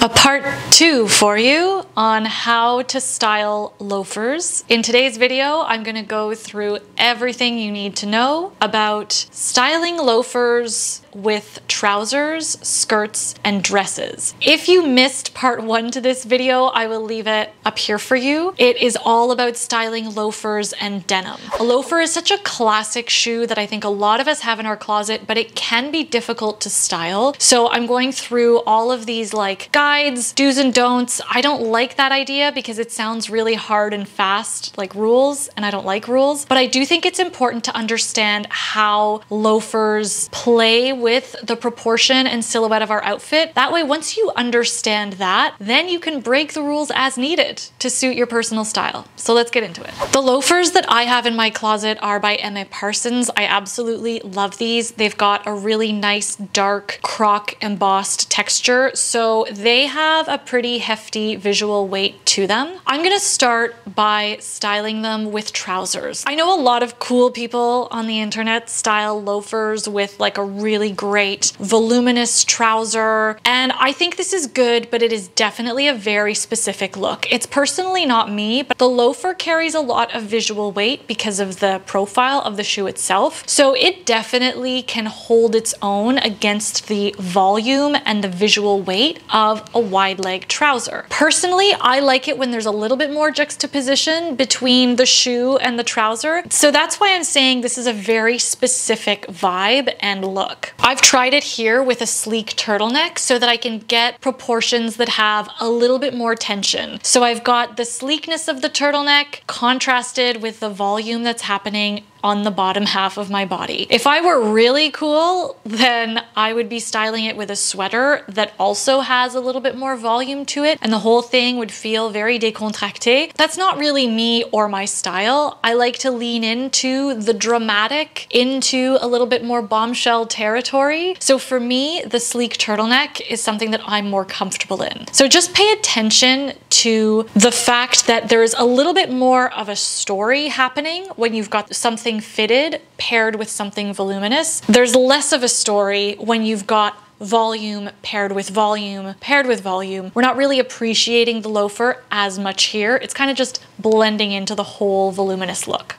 A part 2 for you on how to style loafers. In today's video, I'm gonna go through everything you need to know about styling loafers with trousers, skirts, and dresses. If you missed part 1 to this video, I will leave it up here for you. It is all about styling loafers and denim. A loafer is such a classic shoe that I think a lot of us have in our closet, but it can be difficult to style. So I'm going through all of these like guides, do's and don'ts. I don't like that idea because it sounds really hard and fast, like rules, and I don't like rules. But I do think it's important to understand how loafers play with the proportion and silhouette of our outfit. That way, once you understand that, then you can break the rules as needed to suit your personal style. So let's get into it. The loafers that I have in my closet are by Emma Parsons. I absolutely love these. They've got a really nice dark croc embossed texture, so they have a pretty hefty visual weight to them. I'm gonna start by styling them with trousers. I know a lot of cool people on the internet style loafers with like a really great voluminous trouser, and I think this is good, but it is definitely a very specific look. It's personally not me, but the loafer carries a lot of visual weight because of the profile of the shoe itself, so it definitely can hold its own against the volume and the visual weight of a wide leg trouser. Personally, I like it when there's a little bit more juxtaposition between the shoe and the trouser, so that's why I'm saying this is a very specific vibe and look. I've tried it here with a sleek turtleneck so that I can get proportions that have a little bit more tension. So I've got the sleekness of the turtleneck contrasted with the volume that's happening on the bottom half of my body. If I were really cool, then I would be styling it with a sweater that also has a little bit more volume to it, and the whole thing would feel very décontracté. That's not really me or my style. I like to lean into the dramatic, into a little bit more bombshell territory. So for me, the sleek turtleneck is something that I'm more comfortable in. So just pay attention to the fact that there's a little bit more of a story happening when you've got something fitted paired with something voluminous. There's less of a story when you've got volume paired with volume paired with volume. We're not really appreciating the loafer as much here. It's kind of just blending into the whole voluminous look.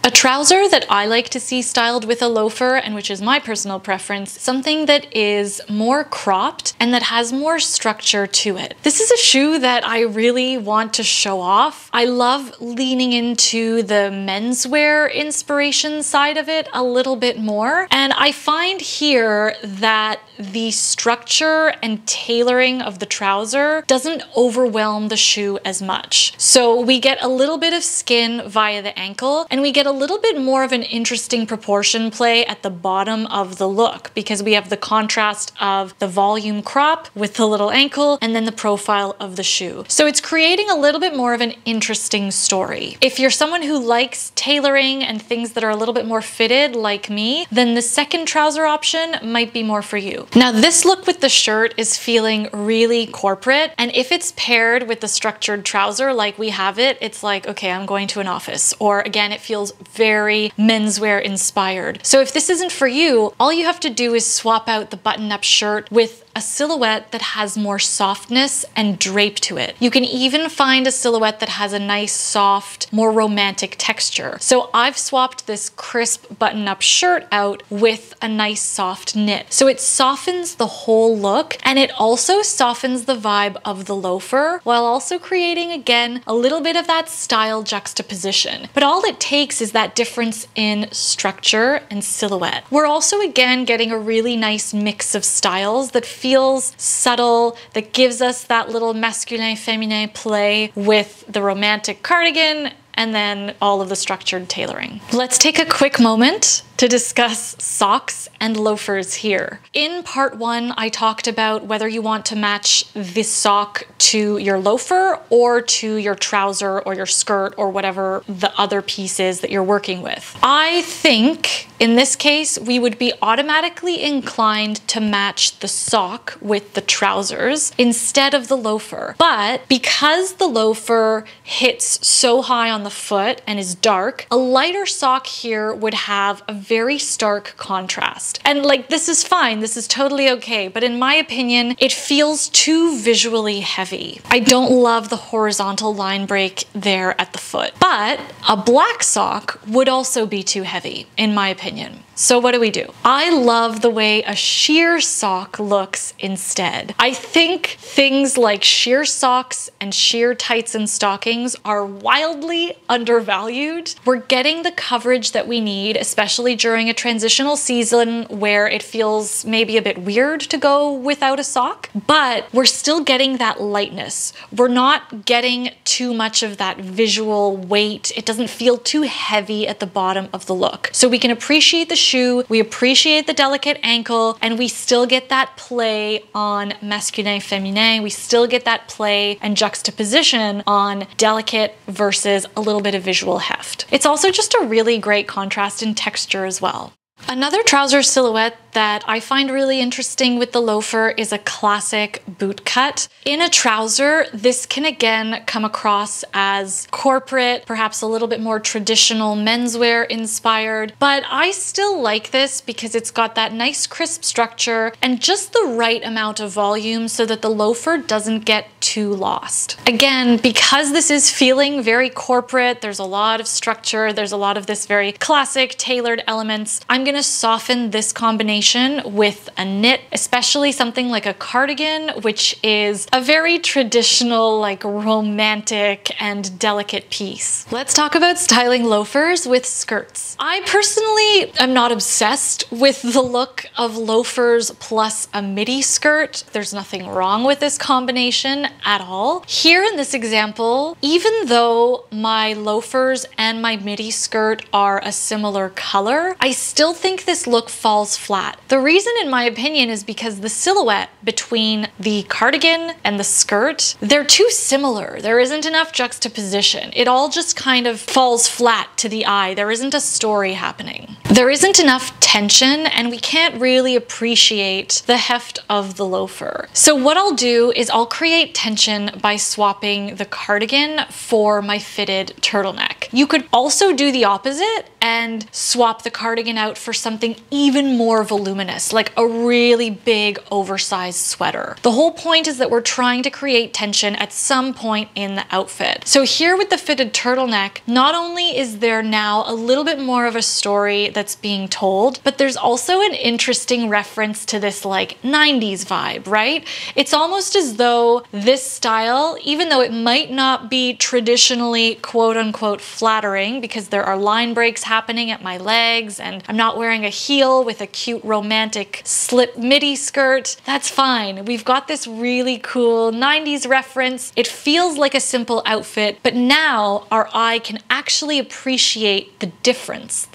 A trouser that I like to see styled with a loafer, and which is my personal preference, something that is more cropped and that has more structure to it. This is a shoe that I really want to show off. I love leaning into the menswear inspiration side of it a little bit more, and I find here that the structure and tailoring of the trouser doesn't overwhelm the shoe as much. So we get a little bit of skin via the ankle, and we get a little bit more of an interesting proportion play at the bottom of the look because we have the contrast of the volume crop with the little ankle and then the profile of the shoe. So it's creating a little bit more of an interesting story. If you're someone who likes tailoring and things that are a little bit more fitted like me, then the second trouser option might be more for you. Now this look with the shirt is feeling really corporate, and if it's paired with the structured trouser like we have it, it's like, okay, I'm going to an office, or again, it feels very menswear inspired. So if this isn't for you, all you have to do is swap out the button-up shirt with a silhouette that has more softness and drape to it. You can even find a silhouette that has a nice, soft, more romantic texture. So I've swapped this crisp button-up shirt out with a nice soft knit. So it softens the whole look, and it also softens the vibe of the loafer while also creating, again, a little bit of that style juxtaposition. But all it takes is that difference in structure and silhouette. We're also, again, getting a really nice mix of styles that feels subtle, that gives us that little masculin féminin play with the romantic cardigan and then all of the structured tailoring. Let's take a quick moment to discuss socks and loafers here. In part 1, I talked about whether you want to match this sock to your loafer or to your trouser or your skirt or whatever the other piece is that you're working with. I think in this case, we would be automatically inclined to match the sock with the trousers instead of the loafer. But because the loafer hits so high on the foot and is dark, a lighter sock here would have a very stark contrast. And like, this is fine, this is totally okay, but in my opinion, it feels too visually heavy. I don't love the horizontal line break there at the foot, but a black sock would also be too heavy, in my opinion. So what do? I love the way a sheer sock looks instead. I think things like sheer socks and sheer tights and stockings are wildly undervalued. We're getting the coverage that we need, especially during a transitional season where it feels maybe a bit weird to go without a sock, but we're still getting that lightness. We're not getting too much of that visual weight. It doesn't feel too heavy at the bottom of the look. So we can appreciate the shoe, we appreciate the delicate ankle, and we still get that play on masculin féminin. We still get that play and juxtaposition on delicate versus a little bit of visual heft. It's also just a really great contrast in texture as well. Another trouser silhouette that I find really interesting with the loafer is a classic boot cut. In a trouser, this can again come across as corporate, perhaps a little bit more traditional menswear inspired, but I still like this because it's got that nice crisp structure and just the right amount of volume so that the loafer doesn't get too lost. Again, because this is feeling very corporate, there's a lot of structure, there's a lot of this very classic tailored elements, I'm gonna soften this combination with a knit, especially something like a cardigan, which is a very traditional, like romantic and delicate piece. Let's talk about styling loafers with skirts. I personally am not obsessed with the look of loafers plus a midi skirt. There's nothing wrong with this combination at all. Here in this example, even though my loafers and my midi skirt are a similar color, I still think this look falls flat. The reason, in my opinion, is because the silhouette between the cardigan and the skirt, they're too similar. There isn't enough juxtaposition. It all just kind of falls flat to the eye. There isn't a story happening. There isn't enough tension, and we can't really appreciate the heft of the loafer. So what I'll do is I'll create tension by swapping the cardigan for my fitted turtleneck. You could also do the opposite and swap the cardigan out for something even more voluminous, like a really big oversized sweater. The whole point is that we're trying to create tension at some point in the outfit. So here with the fitted turtleneck, not only is there now a little bit more of a story that's being told, but there's also an interesting reference to this like 90s vibe, right? It's almost as though this style, even though it might not be traditionally quote unquote flattering because there are line breaks happening at my legs and I'm not wearing a heel with a cute romantic slip midi skirt, that's fine. We've got this really cool 90s reference. It feels like a simple outfit, but now our eye can actually appreciate the difference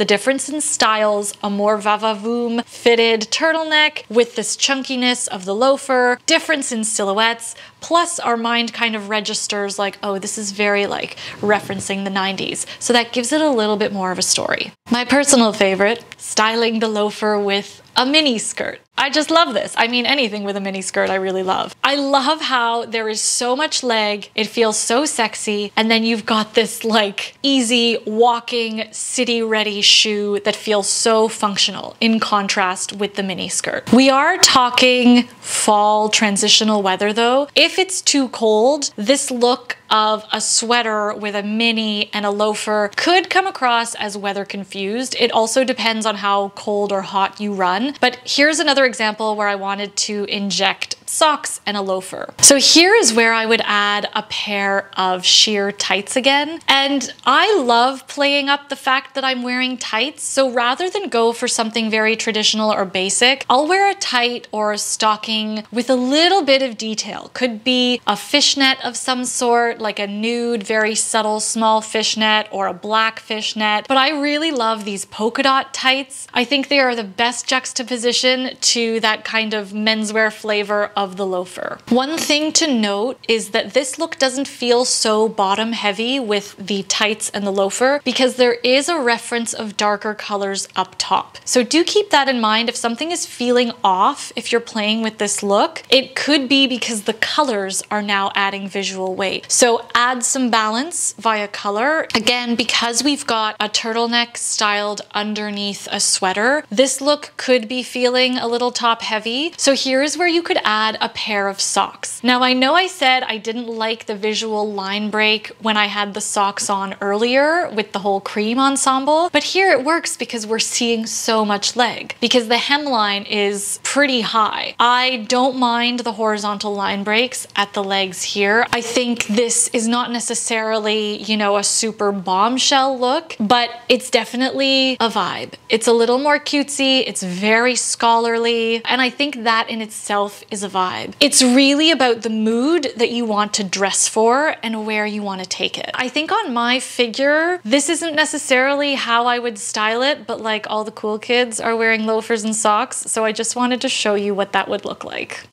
in styles, a more va-va-voom fitted turtleneck with this chunkiness of the loafer, difference in silhouettes, plus our mind kind of registers like, oh, this is very like referencing the 90s. So that gives it a little bit more of a story. My personal favorite, styling the loafer with a mini skirt. I just love this. I mean, anything with a mini skirt I really love. I love how there is so much leg, it feels so sexy, and then you've got this like easy walking city ready shoe that feels so functional in contrast with the mini skirt. We are talking fall transitional weather though. If it's too cold, this look of a sweater with a mini and a loafer could come across as weather confused. It also depends on how cold or hot you run. But here's another example where I wanted to inject socks and a loafer. So here is where I would add a pair of sheer tights again. And I love playing up the fact that I'm wearing tights. So rather than go for something very traditional or basic, I'll wear a tight or a stocking with a little bit of detail. Could be a fishnet of some sort, like a nude, very subtle small fishnet or a black fishnet. But I really love these polka dot tights. I think they are the best juxtaposition to that kind of menswear flavor of of the loafer. One thing to note is that this look doesn't feel so bottom heavy with the tights and the loafer because there is a reference of darker colors up top. So do keep that in mind. If something is feeling off, if you're playing with this look, it could be because the colors are now adding visual weight. So add some balance via color. Again, because we've got a turtleneck styled underneath a sweater, this look could be feeling a little top heavy. So here's where you could add a pair of socks. Now I know I said I didn't like the visual line break when I had the socks on earlier with the whole cream ensemble, but here it works because we're seeing so much leg, because the hemline is pretty high. I don't mind the horizontal line breaks at the legs here. I think this is not necessarily, you know, a super bombshell look, but it's definitely a vibe. It's a little more cutesy, it's very scholarly, and I think that in itself is a vibe. It's really about the mood that you want to dress for and where you want to take it. I think on my figure, this isn't necessarily how I would style it, but like all the cool kids are wearing loafers and socks, so I just wanted to show you what that would look like.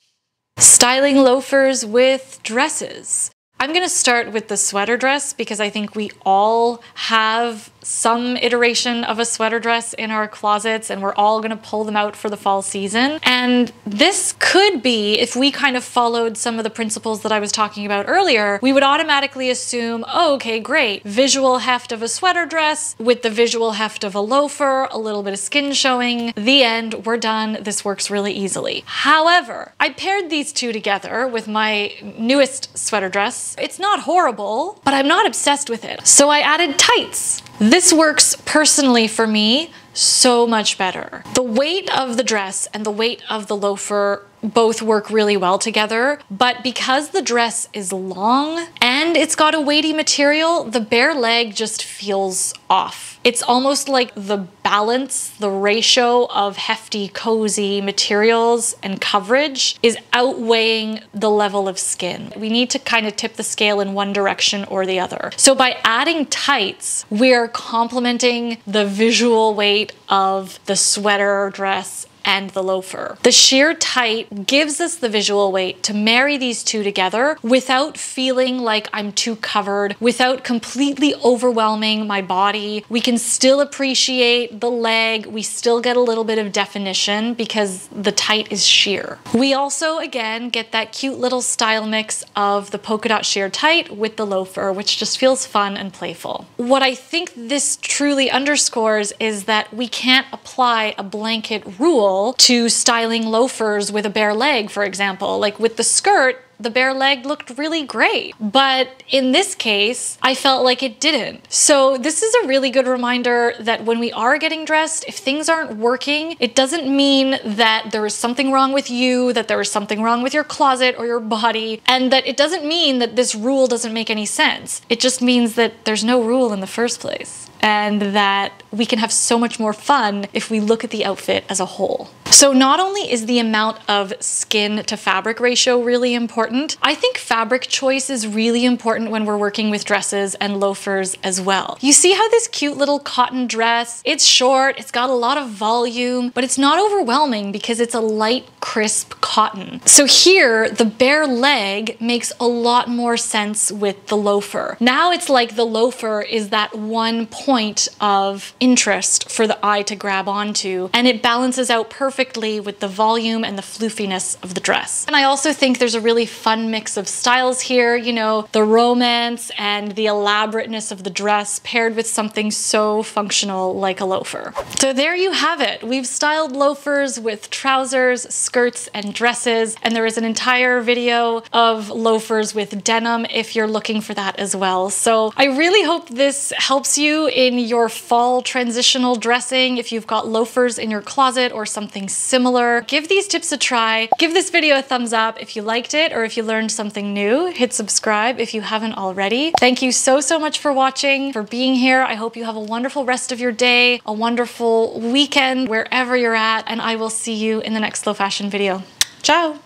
Styling loafers with dresses. I'm gonna start with the sweater dress because I think we all have some iteration of a sweater dress in our closets and we're all gonna pull them out for the fall season. And this could be, if we kind of followed some of the principles that I was talking about earlier, we would automatically assume, oh, okay, great. Visual heft of a sweater dress with the visual heft of a loafer, a little bit of skin showing, the end, we're done. This works really easily. However, I paired these two together with my newest sweater dress. It's not horrible, but I'm not obsessed with it. So I added tights. This works personally for me so much better. The weight of the dress and the weight of the loafer both work really well together, but because the dress is long and it's got a weighty material, the bare leg just feels off. It's almost like the balance, the ratio of hefty, cozy materials and coverage is outweighing the level of skin. We need to kind of tip the scale in one direction or the other. So by adding tights, we're complementing the visual weight of the sweater dress and the loafer. The sheer tight gives us the visual weight to marry these two together without feeling like I'm too covered, without completely overwhelming my body. We can still appreciate the leg. We still get a little bit of definition because the tight is sheer. We also, again, get that cute little style mix of the polka dot sheer tight with the loafer, which just feels fun and playful. What I think this truly underscores is that we can't apply a blanket rule to styling loafers with a bare leg, for example. Like with the skirt, the bare leg looked really great, but in this case, I felt like it didn't. So this is a really good reminder that when we are getting dressed, if things aren't working, it doesn't mean that there is something wrong with you, that there is something wrong with your closet or your body, and that it doesn't mean that this rule doesn't make any sense. It just means that there's no rule in the first place, and that we can have so much more fun if we look at the outfit as a whole. So not only is the amount of skin to fabric ratio really important, I think fabric choice is really important when we're working with dresses and loafers as well. You see how this cute little cotton dress, it's short, it's got a lot of volume, but it's not overwhelming because it's a light, crisp cotton. So here, the bare leg makes a lot more sense with the loafer. Now it's like the loafer is that one point of interest for the eye to grab onto, and it balances out perfectly with the volume and the floofiness of the dress. And I also think there's a really fun mix of styles here, you know, the romance and the elaborateness of the dress paired with something so functional like a loafer. So there you have it. We've styled loafers with trousers, skirts, and dresses, and there is an entire video of loafers with denim if you're looking for that as well. So I really hope this helps you in your fall transitional dressing. If you've got loafers in your closet or something similar, give these tips a try. Give this video a thumbs up if you liked it or if you learned something new. Hit subscribe if you haven't already. Thank you so much for watching, for being here. I hope you have a wonderful rest of your day, a wonderful weekend wherever you're at, and I will see you in the next slow fashion video. Ciao!